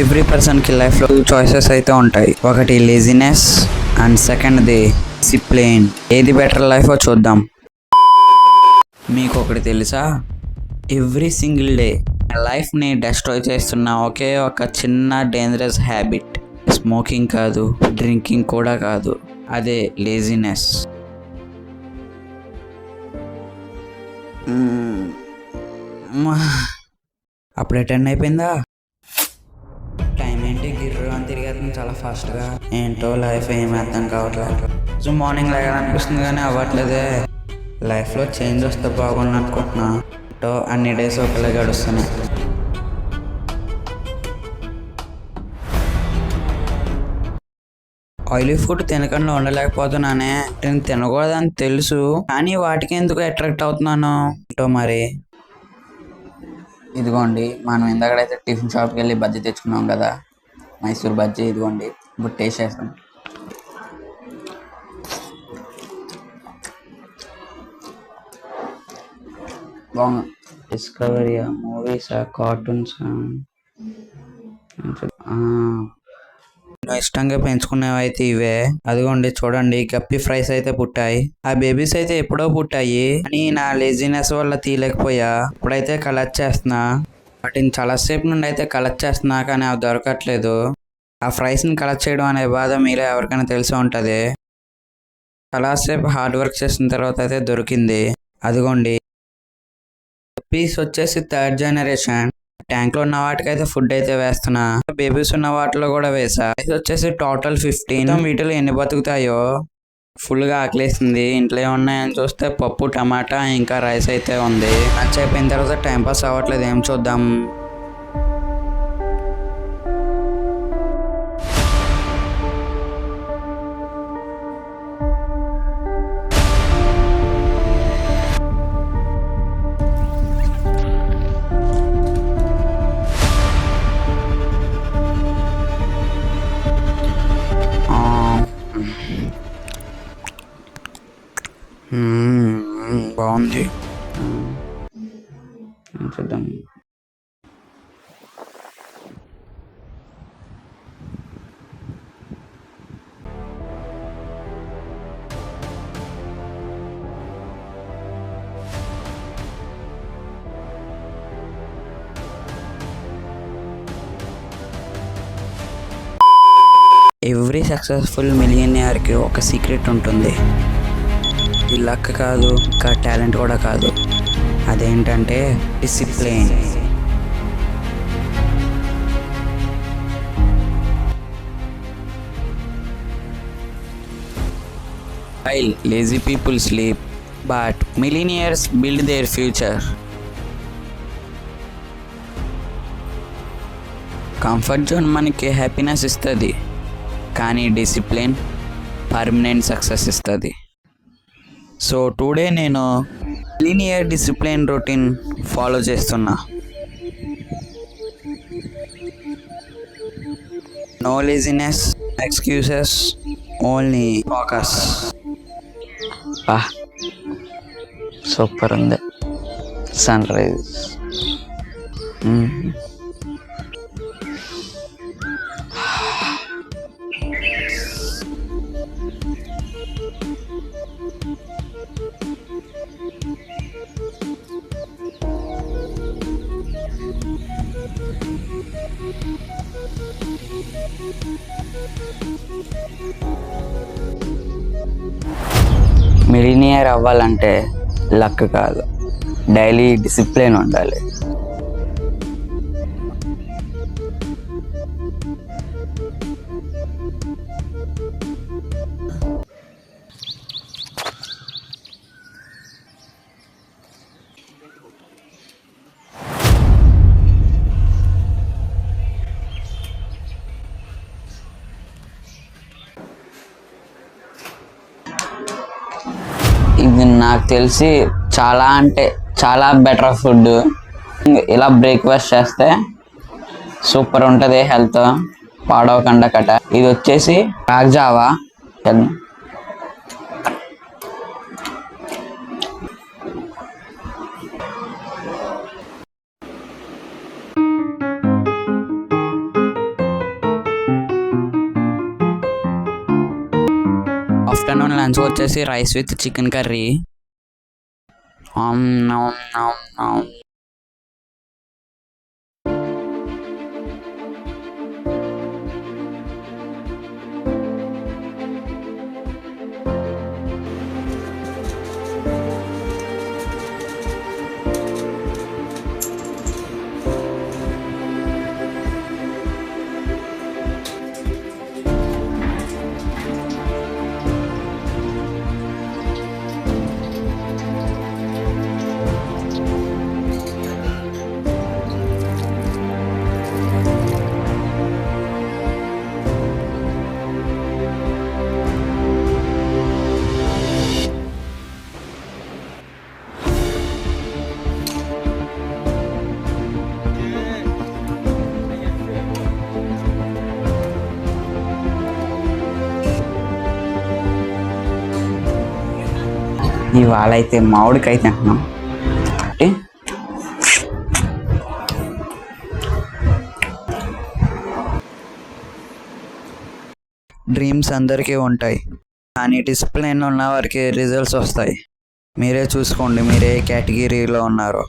Every పర్సన్కి లైఫ్లో 2 choices అయితే ఉంటాయి. ఒకటి లేజినెస్ అండ్ సెకండ్ది డిసిప్లిన్. ఏది బెటర్ లైఫో చూద్దాం. మీకు ఒకటి తెలుసా, ఎవ్రీ సింగిల్ డే లైఫ్ని డెస్ట్రాయ్ చేస్తున్న ఒకే ఒక చిన్న డేంజరస్ హ్యాబిట్ స్మోకింగ్ కాదు, డ్రింకింగ్ కూడా కాదు, అదే లేజినెస్. అప్పుడే 10 అయిపోయిందా? టైం ఏంటి గిర్రు అని తిరిగేస్తుంది చాలా ఫాస్ట్గా. ఏంటో లైఫ్ ఏమి అర్థం కావట్లేదు. సో మార్నింగ్ లేగాలనిపిస్తుంది కానీ అవ్వట్లేదే. లైఫ్లో చేంజ్ వస్తే బాగుంది అనుకుంటున్నా. అన్ని డేస్ ఒకలా గడుస్తున్నాయి. ఆయిలీ ఫుడ్ తినకుండా ఉండలేకపోతున్నానే. నేను తినకూడదని తెలుసు కానీ వాటికి ఎందుకు అట్రాక్ట్ అవుతున్నాను ఏంటో మరి. ఇదిగోండి, మనం ఇందాకడైతే టిఫిన్ షాప్కి వెళ్ళి బజ్జీ తెచ్చుకున్నాం కదా, మైసూర్ బజ్జీ. ఇదిగోండి, ఇప్పుడు టేస్ట్ చేస్తాం. బాగుంది. డిస్కవరీయా, మూవీసా, కార్టూన్సా? ఇష్టంగా పెంచుకునేవి అయితే ఇవే. అదిగోండి చూడండి, గప్పి ఫ్రైస్ అయితే పుట్టాయి. ఆ బేబీస్ అయితే ఎప్పుడో పుట్టాయి కానీ నా లేజినెస్ వల్ల తీయలేకపోయా. ఇప్పుడైతే కలెక్ట్ చేస్తున్నా. వాటిని చాలాసేపు నుండి అయితే కలెక్ట్ చేస్తున్నా కానీ అవి దొరకట్లేదు. ఆ ఫ్రైస్ని కలెక్ట్ చేయడం అనే బాధ మీరే ఎవరికైనా తెలిసి ఉంటుంది. చాలాసేపు హార్డ్ వర్క్ చేసిన తర్వాత అయితే దొరికింది. అదిగోండి, పీస్ వచ్చేసి 3rd జనరేషన్. ట్యాంక్ లో ఉన్న వాటికైతే ఫుడ్ అయితే వేస్తున్నా. బేబీస్ ఉన్న వాటిలో కూడా వేసా. ఇది వచ్చేసి టోటల్ 15. వీటిలో ఎన్ని బతుకుతాయో. ఫుల్ గా ఆకలేసింది. ఇంట్లో ఏమున్నాయని చూస్తే పప్పు, టమాటా ఇంకా రైస్ అయితే ఉంది. లంచ్ అయిపోయిన తర్వాత టైం పాస్ అవ్వట్లేదు. ఏం చూద్దాం. బాగుంది. చూద్దాం. ఎవ్రీ సక్సెస్ఫుల్ మిలియనియర్కి ఒక సీక్రెట్ ఉంటుంది. ఈ లక్ కాదు, ఇంకా టాలెంట్ కూడా కాదు. అదేంటంటే discipline. While lazy people sleep, but millionaires build their future. Comfort zone మనకి హ్యాపీనెస్ ఇస్తుంది కానీ డిసిప్లిన్ పర్మనెంట్ సక్సెస్ ఇస్తుంది. సో టుడే నేను లీనియర్ డిసిప్లిన్ రొటీన్ ఫాలో చేస్తున్నా. No laziness, excuses, only focus. Super ఉంది సన్ రైజ్. మిలినియర్ అవ్వాలంటే luck కాదు, daily discipline ఉండాలి. ఇది నాకు తెలిసి చాలా అంటే చాలా బెటర్ ఫుడ్. ఇలా బ్రేక్ఫాస్ట్ చేస్తే సూపర్ ఉంటుంది, హెల్త్ పాడవకుండా కట. ఇది వచ్చేసి రాగి జావా. ఆఫ్టర్నూన్ లంచ్ వచ్చేసి రైస్ విత్ చికెన్ కర్రీ. ఇవాళ అయితే మామిడికాయ తింటున్నాం. డ్రీమ్స్ అందరికీ ఉంటాయి, కానీ డిసిప్లిన్ ఉన్న వారికి రిజల్ట్స్ వస్తాయి. మీరే చూసుకోండి మీరు ఏ కేటగిరీలో ఉన్నారో.